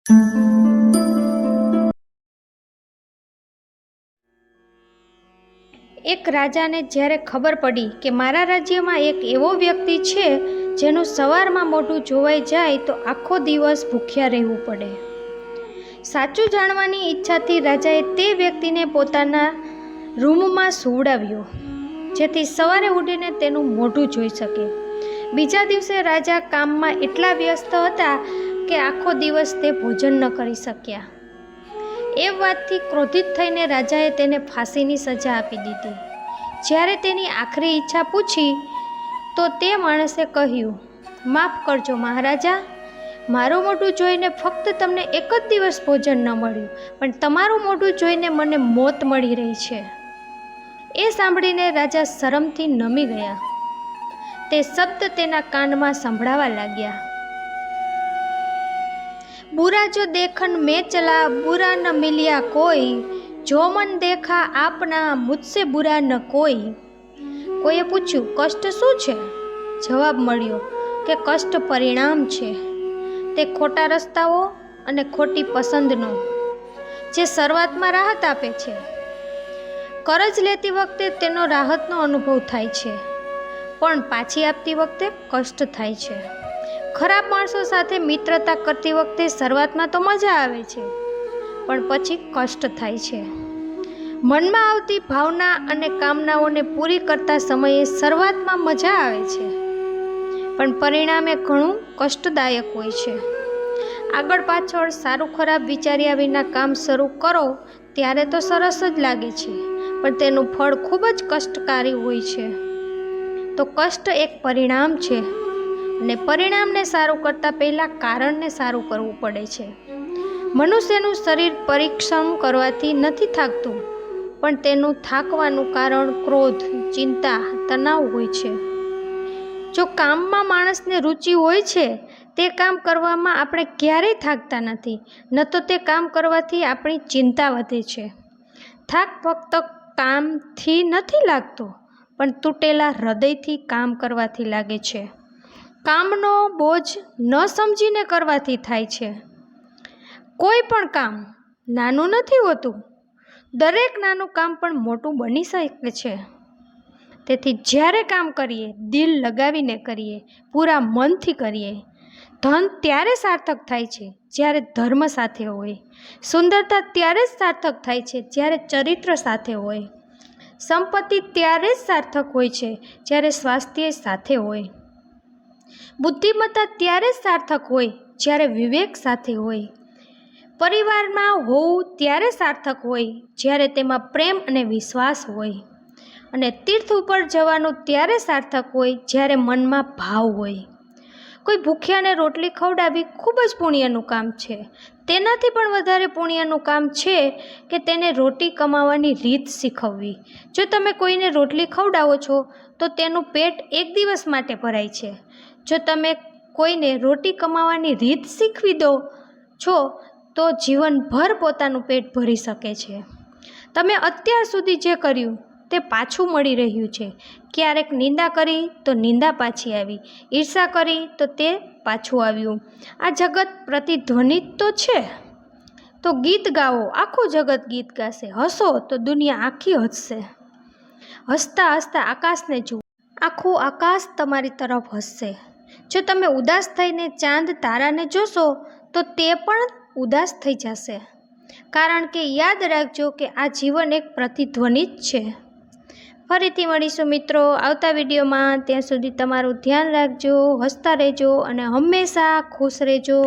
એક રાજાને જ્યારે ખબર પડી કે મારા રાજ્યમાં એક એવો વ્યક્તિ છે જેનું સવારમાં મોઢું જોવાઈ જાય તો આખો દિવસ ભૂખ્યા રહેવું પડે. સાચું જાણવાની ઈચ્છાથી રાજાએ તે વ્યક્તિને પોતાના રૂમમાં સુવડાવ્યો, જેથી સવારે ઉઠીને તેનું મોઢું જોઈ શકે. બીજા દિવસે રાજા કામમાં એટલા વ્યસ્ત હતા કે આખો દિવસ તે ભોજન ન કરી શક્યા. એ વાતથી ક્રોધિત થઈને રાજાએ તેને ફાંસીની સજા આપી દીધી. જ્યારે તેની આખરી ઈચ્છા પૂછી તો તે માણસે કહ્યું, માફ કરજો મહારાજા, મારું મોઢું જોઈને ફક્ત તમને એક જ દિવસ ભોજન ન મળ્યું, પણ તમારું મોઢું જોઈને મને મોત મળી રહી છે. એ સાંભળીને રાજા શરમથી નમી ગયા. તે શબ્દ તેના કાનમાં સંભળાવા લાગ્યા, बुरा जो देखन में चला बुरा न मिलिया कोई, जो मन देखा आपना मुझसे बुरा न कोई. કોઈએ પૂછ્યું, કષ્ટ શું છે? જવાબ મળ્યો કે કષ્ટ પરિણામ છે, તે ખોટા રસ્તાઓ અને ખોટી પસંદનો, જે શરૂઆતમાં રાહત આપે છે. કરજ લેતી વખતે તેનો રાહતનો અનુભવ થાય છે, પણ પાછી આપતી વખતે કષ્ટ થાય છે. ખરાબ માણસો સાથે મિત્રતા કરતી વખતે શરૂઆતમાં તો મજા આવે છે, પણ પછી કષ્ટ થાય છે. મનમાં આવતી ભાવના અને કામનાઓને પૂરી કરતા સમયે શરૂઆતમાં મજા આવે છે, પણ પરિણામે ઘણું કષ્ટદાયક હોય છે. આગળ પાછળ સારું ખરાબ વિચાર્યા વિના કામ શરૂ કરો ત્યારે તો સરસ જ લાગે છે, પણ તેનું ફળ ખૂબ જ કષ્ટકારી હોય છે. તો કષ્ટ એક પરિણામ છે, અને પરિણામને સારું કરતાં પહેલાં કારણને સારું કરવું પડે છે. મનુષ્યનું શરીર પરિશ્રમ કરવાથી નથી થાકતું, પણ તેનું થાકવાનું કારણ ક્રોધ, ચિંતા, તણાવ હોય છે. જો કામમાં માણસને રુચિ હોય છે, તે કામ કરવામાં આપણે ક્યારેય થાકતા નથી, ન તો તે કામ કરવાથી આપણી ચિંતા વધે છે. થાક ફક્ત કામથી નથી લાગતો, પણ તૂટેલા હૃદયથી કામ કરવાથી લાગે છે. કામનો બોજ ન સમજીને કરવાથી થાય છે. કોઈ પણ કામ નાનું નથી હોતું, દરેક નાનું કામ પણ મોટું બની શકે છે. તેથી જ્યારે કામ કરીએ, દિલ લગાવીને કરીએ, પૂરા મનથી કરીએ. ધન ત્યારે સાર્થક થાય છે જ્યારે ધર્મ સાથે હોય. સુંદરતા ત્યારે જ સાર્થક થાય છે જ્યારે ચરિત્ર સાથે હોય. સંપત્તિ ત્યારે જ સાર્થક હોય છે જ્યારે સ્વાસ્થ્ય સાથે હોય. બુદ્ધિમત્તા ત્યારે જ સાર્થક હોય જ્યારે વિવેક સાથે હોય. પરિવારમાં હોવું ત્યારે સાર્થક હોય જ્યારે તેમાં પ્રેમ અને વિશ્વાસ હોય. અને તીર્થ ઉપર જવાનું ત્યારે સાર્થક હોય જ્યારે મનમાં ભાવ હોય. કોઈ ભૂખ્યાને રોટલી ખવડાવવી ખૂબ જ પુણ્યનું કામ છે. તેનાથી પણ વધારે પુણ્યનું કામ છે કે તેને રોટી કમાવાની રીત શીખવવી. જો તમે કોઈને રોટલી ખવડાવો છો તો તેનું પેટ એક દિવસ માટે ભરાય છે. જો તમે કોઈને રોટી કમાવાની રીત શીખવી દો છો તો જીવનભર પોતાનું પેટ ભરી શકે છે. તમે અત્યાર સુધી જે કર્યું તે પાછું મળી રહ્યું છે. ક્યારેક નિંદા કરી તો નિંદા પાછી આવી, ઈર્ષા કરી તો તે પાછું આવ્યું. આ જગત પ્રતિધ્વનિત તો છે, તો ગીત ગાઓ, આખું જગત ગીત ગાશે. હસો તો દુનિયા આખી હસશે. હસતા હસતા આકાશને જુઓ, આખું આકાશ તમારી તરફ હસશે. જો તમે ઉદાસ થઈને ચાંદ તારાને જોશો તો તે પણ ઉદાસ થઈ જશે. કારણ કે યાદ રાખજો કે આ જીવન એક પ્રતિધ્વનિત છે. ફરીથી મળીશું મિત્રો આવતા વિડીયોમાં. ત્યાં સુધી તમારું ધ્યાન રાખજો, હસતા રહેજો અને હંમેશા ખુશ રહેજો.